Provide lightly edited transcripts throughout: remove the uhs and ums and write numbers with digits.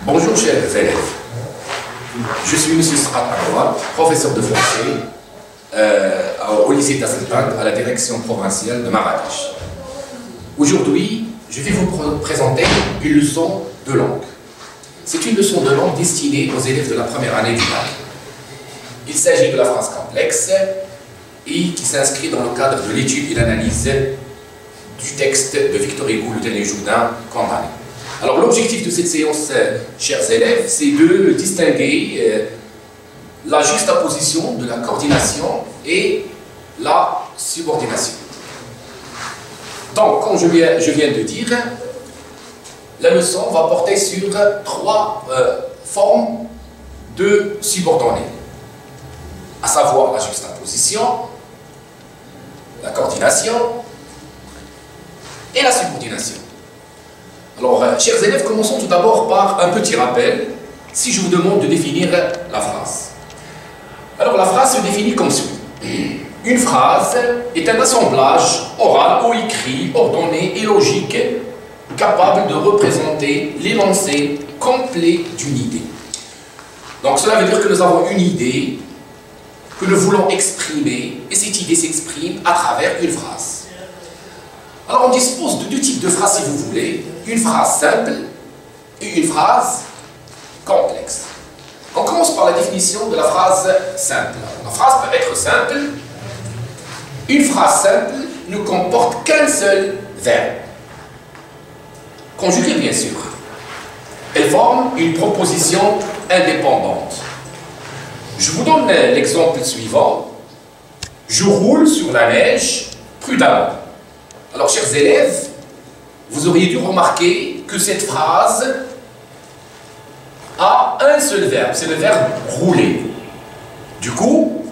Bonjour chers élèves, je suis M. Srat Arouad, professeur de français au lycée Tasseltag, à la direction provinciale de Marrakech. Aujourd'hui, je vais vous présenter une leçon de langue. C'est une leçon de langue destinée aux élèves de la première année du bac. Il s'agit de la phrase complexe et qui s'inscrit dans le cadre de l'étude et l'analyse du texte de Victor Hugo, le dernier Jourdain, condamné. Alors l'objectif de cette séance, chers élèves, c'est de distinguer la juxtaposition de la coordination et la subordination. Donc, comme je viens de dire, la leçon va porter sur trois formes de subordonnées, à savoir la juxtaposition, la coordination et la subordination. Alors, chers élèves, commençons tout d'abord par un petit rappel, si je vous demande de définir la phrase. Alors, la phrase se définit comme suit. Une phrase est un assemblage oral ou écrit, ordonné et logique, capable de représenter l'énoncé complet d'une idée. Donc, cela veut dire que nous avons une idée que nous voulons exprimer, et cette idée s'exprime à travers une phrase. Alors, on dispose de deux types de phrases, si vous voulez, une phrase simple et une phrase complexe. On commence par la définition de la phrase simple. La phrase peut être simple. Une phrase simple ne comporte qu'un seul verbe, conjugué bien sûr. Elle forme une proposition indépendante. Je vous donne l'exemple suivant. Je roule sur la neige prudemment. Alors, chers élèves, vous auriez dû remarquer que cette phrase a un seul verbe, c'est le verbe rouler. Du coup,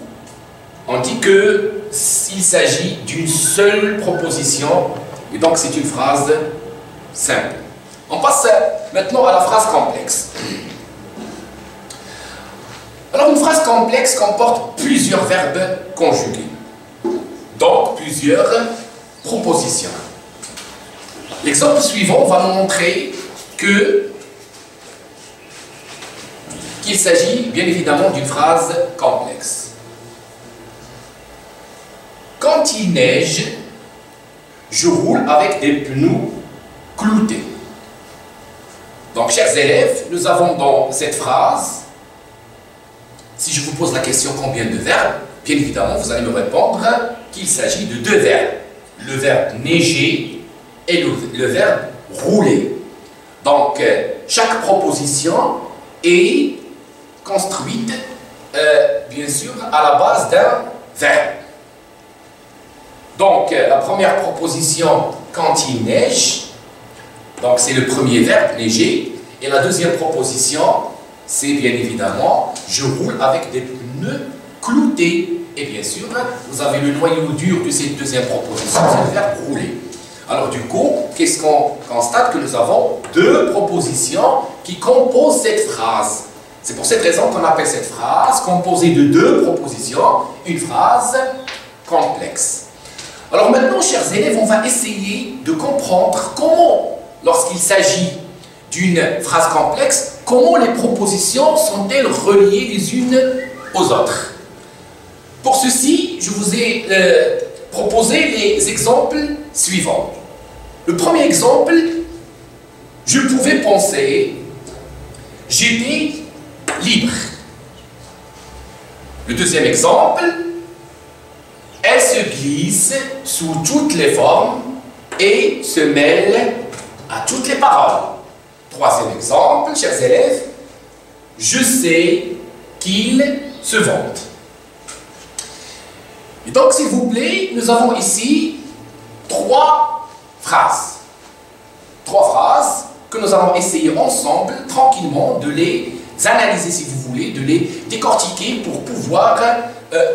on dit qu'il s'agit d'une seule proposition, et donc c'est une phrase simple. On passe maintenant à la phrase complexe. Alors, une phrase complexe comporte plusieurs verbes conjugués, donc plusieurs propositions. L'exemple suivant va nous montrer qu'il s'agit bien évidemment d'une phrase complexe. Quand il neige, je roule avec des pneus cloutés. Donc, chers élèves, nous avons dans cette phrase, si je vous pose la question combien de verbes, bien évidemment, vous allez me répondre qu'il s'agit de deux verbes. Le verbe neiger et le verbe rouler. Donc, chaque proposition est construite, bien sûr, à la base d'un verbe. Donc, la première proposition, quand il neige, donc c'est le premier verbe, neiger, et la deuxième proposition, c'est bien évidemment, je roule avec des pneus cloutés. Et bien sûr, vous avez le noyau dur de cette deuxième proposition, c'est le verbe rouler. Alors du coup, qu'est-ce qu'on constate? Que nous avons deux propositions qui composent cette phrase. C'est pour cette raison qu'on appelle cette phrase composée de deux propositions, une phrase complexe. Alors maintenant, chers élèves, on va essayer de comprendre comment, lorsqu'il s'agit d'une phrase complexe, comment les propositions sont-elles reliées les unes aux autres. Pour ceci, je vous ai proposé les exemples suivants. Le premier exemple, je pouvais penser, j'étais libre. Le deuxième exemple, elle se glisse sous toutes les formes et se mêle à toutes les paroles. Troisième exemple, chers élèves, je sais qu'il se vante. Et donc, s'il vous plaît, nous avons ici trois phrases. Trois phrases que nous allons essayer ensemble, tranquillement, de les analyser, si vous voulez, de les décortiquer pour pouvoir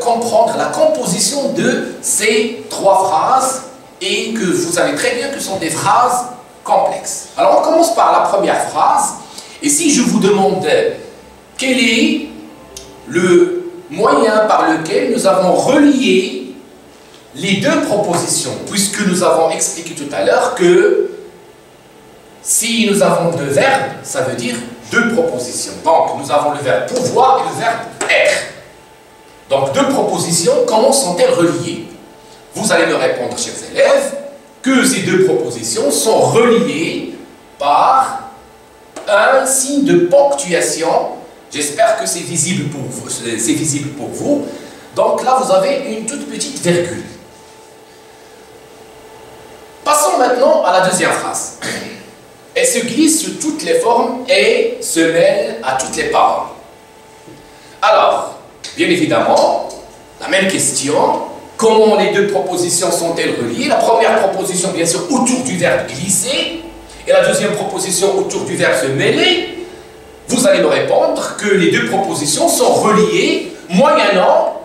comprendre la composition de ces trois phrases et que vous savez très bien que ce sont des phrases complexes. Alors, on commence par la première phrase. Et si je vous demande quel est le moyen par lequel nous avons relié les deux propositions, puisque nous avons expliqué tout à l'heure que si nous avons deux verbes, ça veut dire deux propositions. Donc, nous avons le verbe pouvoir et le verbe être. Donc, deux propositions, comment sont-elles reliées? Vous allez me répondre, chers élèves, que ces deux propositions sont reliées par un signe de ponctuation. J'espère que c'est visible pour vous. C'est visible pour vous. Donc là, vous avez une toute petite virgule. Passons maintenant à la deuxième phrase. Elle se glisse sur toutes les formes et se mêle à toutes les paroles. Alors, bien évidemment, la même question. Comment les deux propositions sont-elles reliées? La première proposition, bien sûr, autour du verbe glisser. Et la deuxième proposition, autour du verbe se mêler. Vous allez me répondre que les deux propositions sont reliées moyennant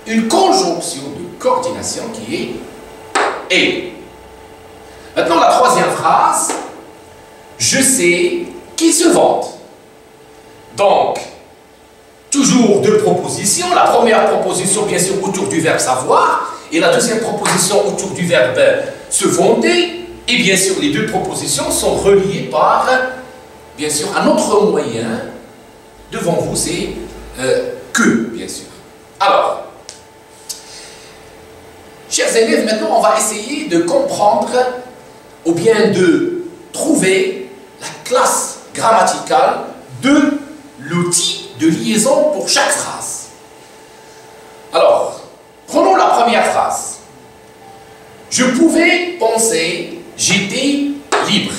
une conjonction de coordination qui est « et ». Maintenant, la troisième phrase, je sais qui se vante. Donc, toujours deux propositions. La première proposition, bien sûr, autour du verbe savoir, et la deuxième proposition autour du verbe se vanter. Et bien sûr, les deux propositions sont reliées par, bien sûr, un autre moyen. Devant vous, c'est que, bien sûr. Alors, chers élèves, maintenant, on va essayer de comprendre ou bien de trouver la classe grammaticale de l'outil de liaison pour chaque phrase. Alors, prenons la première phrase. Je pouvais penser, j'étais libre.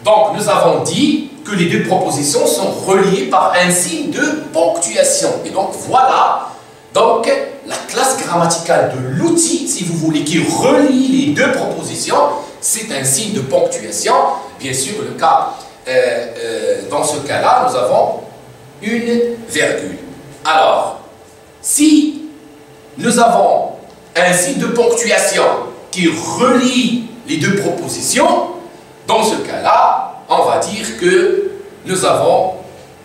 Donc, nous avons dit que les deux propositions sont reliées par un signe de ponctuation. Et donc, voilà, donc, la classe grammaticale de l'outil, si vous voulez, qui relie les deux propositions, c'est un signe de ponctuation. Bien sûr, le cas, dans ce cas-là, nous avons une virgule. Alors, si nous avons un signe de ponctuation qui relie les deux propositions, dans ce cas-là, on va dire que nous avons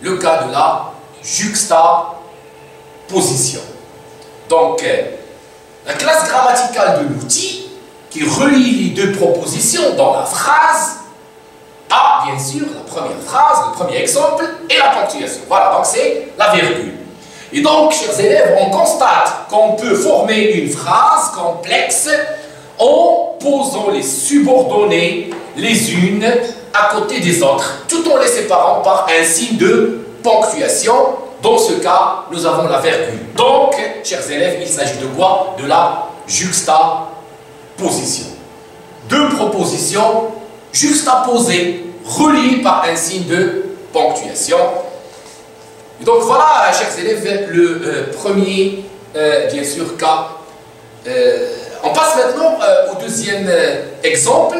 le cas de la juxtaposition. Donc, la classe grammaticale de l'outil qui relie les deux propositions dans la phrase a, bien sûr, la première phrase, le premier exemple, et la ponctuation. Voilà, donc c'est la virgule. Et donc, chers élèves, on constate qu'on peut former une phrase complexe en posant les subordonnées les unes à côté des autres, tout en les séparant par un signe de ponctuation. Dans ce cas, nous avons la virgule. Donc, chers élèves, il s'agit de quoi? De la juxtaposition. Deux propositions juxtaposées, reliées par un signe de ponctuation. Donc voilà, chers élèves, le premier, bien sûr, cas. On passe maintenant au deuxième exemple.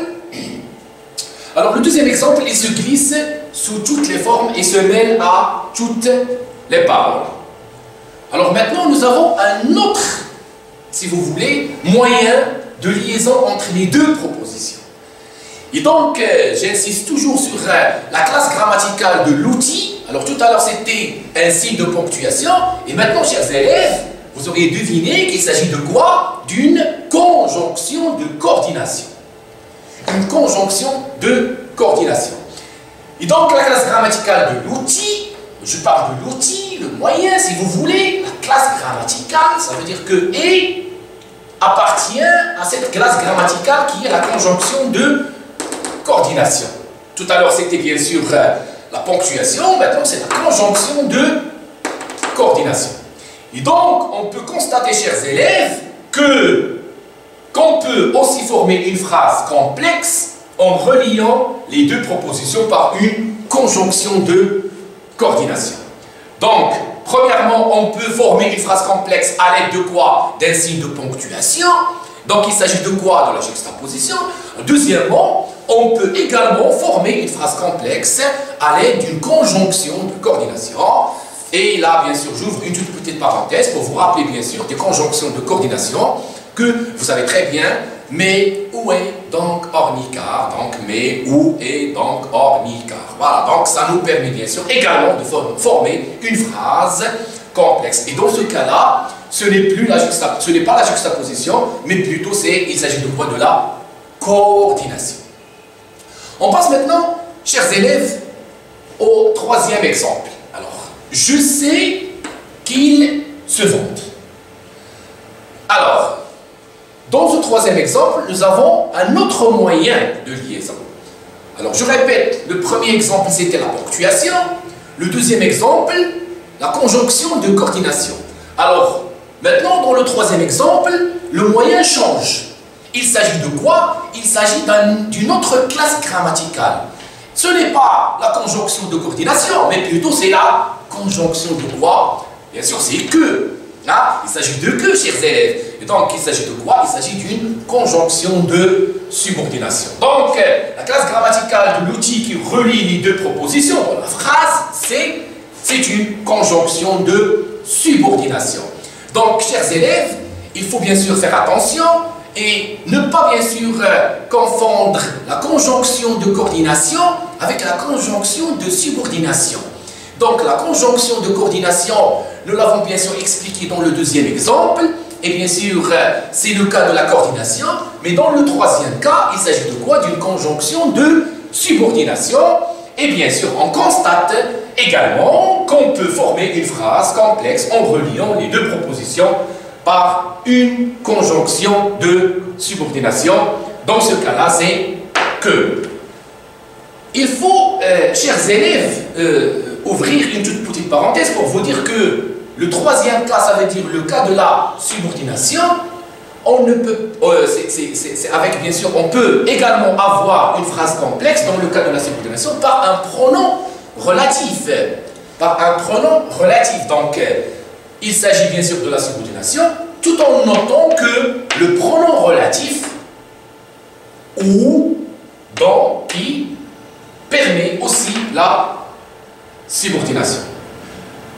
Alors, le deuxième exemple, il se glisse sous toutes les formes et se mêle à toutes les paroles. Alors maintenant, nous avons un autre, si vous voulez, moyen de liaison entre les deux propositions. Et donc, j'insiste toujours sur la classe grammaticale de l'outil. Alors tout à l'heure, c'était un signe de ponctuation. Et maintenant, chers élèves, vous auriez deviné qu'il s'agit de quoi? D'une conjonction de coordination. Une conjonction de coordination. Et donc, la classe grammaticale de l'outil, je parle de l'outil, le moyen, si vous voulez, la classe grammaticale, ça veut dire que « et » appartient à cette classe grammaticale qui est la conjonction de coordination. Tout à l'heure, c'était bien sûr la ponctuation, maintenant c'est la conjonction de coordination. Et donc, on peut constater, chers élèves, qu'on peut aussi former une phrase complexe en reliant les deux propositions par une conjonction de coordination. Donc, premièrement, on peut former une phrase complexe à l'aide de quoi? D'un signe de ponctuation. Donc, il s'agit de quoi? De la juxtaposition. Deuxièmement, on peut également former une phrase complexe à l'aide d'une conjonction de coordination. Et là, bien sûr, j'ouvre une toute petite parenthèse pour vous rappeler, bien sûr, des conjonctions de coordination que vous savez très bien. Mais où est donc ornicar? Donc, mais où est donc ornicar? Voilà, donc ça nous permet bien sûr également de former une phrase complexe. Et dans ce cas-là, ce n'est pas la juxtaposition, mais plutôt il s'agit de quoi? De la coordination. On passe maintenant, chers élèves, au troisième exemple. Alors, je sais qu'il se vante. Alors, dans ce troisième exemple, nous avons un autre moyen de liaison. Alors, je répète, le premier exemple, c'était la ponctuation. Le deuxième exemple, la conjonction de coordination. Alors, maintenant, dans le troisième exemple, le moyen change. Il s'agit de quoi? Il s'agit d'une autre classe grammaticale. Ce n'est pas la conjonction de coordination, mais plutôt c'est la conjonction de quoi? Bien sûr, c'est que. Là, il s'agit de que, chers élèves. Et donc, il s'agit de quoi? Il s'agit d'une conjonction de subordination. Donc, la classe grammaticale de l'outil qui relie les deux propositions dans la phrase, c'est une conjonction de subordination. Donc, chers élèves, il faut bien sûr faire attention et ne pas bien sûr confondre la conjonction de coordination avec la conjonction de subordination. Donc, la conjonction de coordination, nous l'avons bien sûr expliqué dans le deuxième exemple, et bien sûr, c'est le cas de la coordination, mais dans le troisième cas, il s'agit de quoi? D'une conjonction de subordination, et bien sûr, on constate également qu'on peut former une phrase complexe en reliant les deux propositions par une conjonction de subordination. Dans ce cas-là, c'est que. Il faut, chers élèves, ouvrir une toute petite parenthèse pour vous dire que le troisième cas, ça veut dire le cas de la subordination. On ne peut, c'est avec bien sûr, on peut également avoir une phrase complexe dans le cas de la subordination par un pronom relatif. Par un pronom relatif. Donc, il s'agit bien sûr de la subordination, tout en notant que le pronom relatif ou dans qui permet aussi la subordination.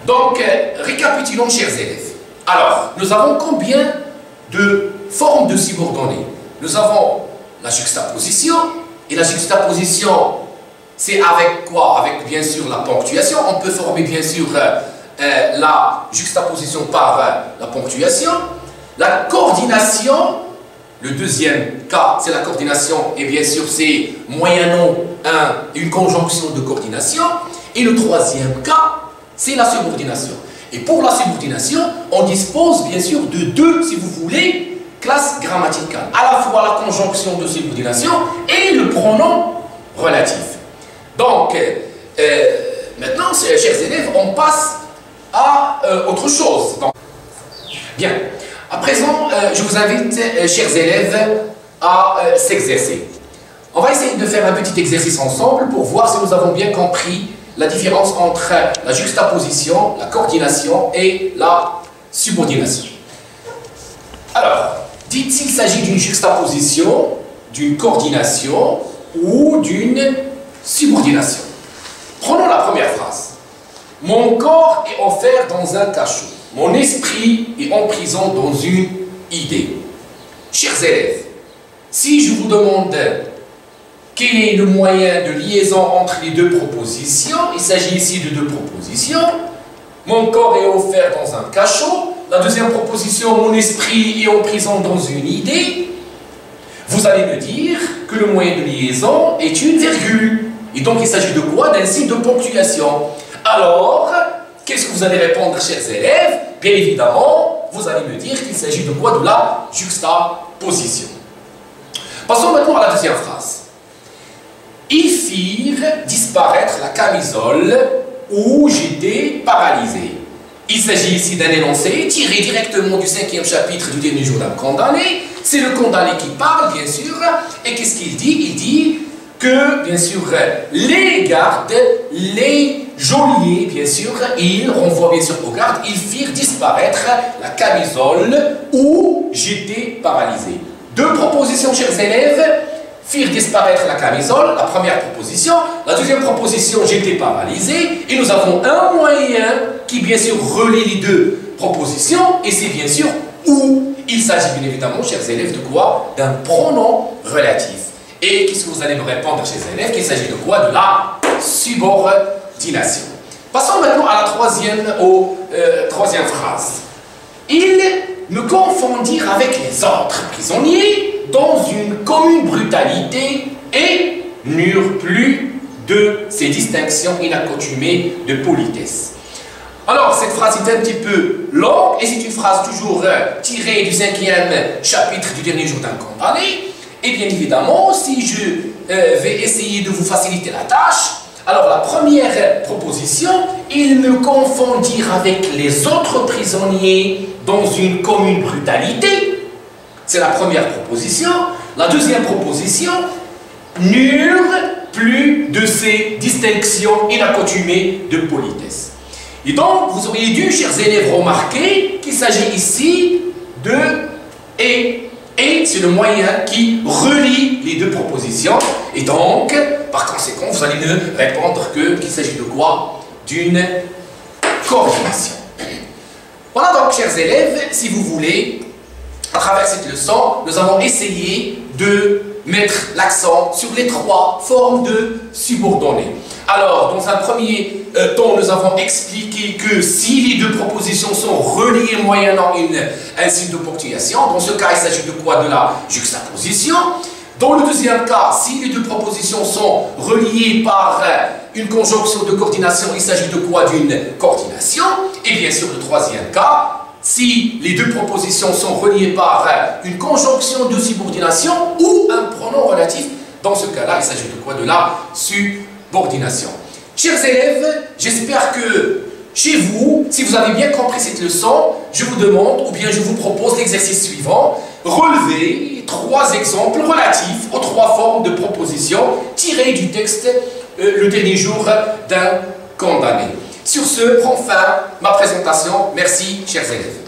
Donc, récapitulons, chers élèves. Alors, nous avons combien de formes de subordonnées? Nous avons la juxtaposition, et la juxtaposition, c'est avec quoi? Avec bien sûr la ponctuation. On peut former bien sûr la juxtaposition par la ponctuation. La coordination, le deuxième cas, c'est la coordination, et bien sûr c'est moyennant une conjonction de coordination. Et le troisième cas, c'est la subordination. Et pour la subordination, on dispose bien sûr de deux, si vous voulez, classes grammaticales. À la fois la conjonction de subordination et le pronom relatif. Donc, maintenant, chers élèves, on passe à autre chose. Donc, bien. À présent, je vous invite, chers élèves, à s'exercer. On va essayer de faire un petit exercice ensemble pour voir si nous avons bien compris la différence entre la juxtaposition, la coordination et la subordination. Alors, dites s'il s'agit d'une juxtaposition, d'une coordination ou d'une subordination. Prenons la première phrase. Mon corps est offert dans un cachot. Mon esprit est en prison dans une idée. Chers élèves, si je vous demande quel est le moyen de liaison entre les deux propositions, il s'agit ici de deux propositions. Mon corps est offert dans un cachot. La deuxième proposition, mon esprit est en prison dans une idée. Vous allez me dire que le moyen de liaison est une virgule. Et donc il s'agit de quoi? D'un signe de ponctuation. Alors, qu'est-ce que vous allez répondre, chers élèves? Bien évidemment, vous allez me dire qu'il s'agit de quoi? De la juxtaposition. Passons maintenant à la deuxième phrase. Ils firent disparaître la camisole où j'étais paralysé. Il s'agit ici d'un énoncé tiré directement du 5e chapitre du dernier jour d'un condamné. C'est le condamné qui parle, bien sûr. Et qu'est-ce qu'il dit? Il dit que, bien sûr, les gardes, les geôliers, bien sûr, ils renvoient bien sûr aux gardes, ils firent disparaître la camisole où j'étais paralysé. Deux propositions, chers élèves, firent disparaître la camisole, la première proposition. La deuxième proposition, j'étais paralysé. Et nous avons un moyen qui, bien sûr, relie les deux propositions, et c'est bien sûr où. Il s'agit bien évidemment, chers élèves, de quoi? D'un pronom relatif. Et qu'est-ce que vous allez me répondre, chers élèves? Qu'il s'agit de quoi? De la subordination. Passons maintenant à la troisième phrase. Ils me confondirent avec les autres prisonniers dans une commune brutalité et n'eurent plus de ces distinctions inaccoutumées de politesse. Alors, cette phrase est un petit peu longue, et c'est une phrase toujours tirée du 5e chapitre du dernier jour d'un condamné. Et bien évidemment, si je vais essayer de vous faciliter la tâche, alors la première proposition, il me confond dire avec les autres prisonniers dans une commune brutalité. C'est la première proposition. La deuxième proposition, n'eurent plus de ces distinctions inaccoutumées de politesse. Et donc, vous auriez dû, chers élèves, remarquer qu'il s'agit ici de « et ». Et c'est le moyen qui relie les deux propositions. Et donc, par conséquent, vous allez me répondre qu'il s'agit de quoi? D'une coordination. Voilà donc, chers élèves, si vous voulez, à travers cette leçon, nous avons essayé de mettre l'accent sur les trois formes de subordonnés. Alors, dans un premier temps, nous avons expliqué que si les deux propositions sont reliées moyennant un signe de ponctuation, dans ce cas, il s'agit de quoi? De la juxtaposition. Dans le deuxième cas, si les deux propositions sont reliées par une conjonction de coordination, il s'agit de quoi? D'une coordination. Et bien sûr, le troisième cas, si les deux propositions sont reliées par une conjonction de subordination ou un pronom relatif, dans ce cas-là, il s'agit de quoi? De la subordination. Chers élèves, j'espère que chez vous, si vous avez bien compris cette leçon, je vous demande, ou bien je vous propose l'exercice suivant, relevez 3 exemples relatifs aux 3 formes de propositions tirées du texte Le dernier jour d'un condamné. Sur ce, prend fin ma présentation. Merci, chers élèves.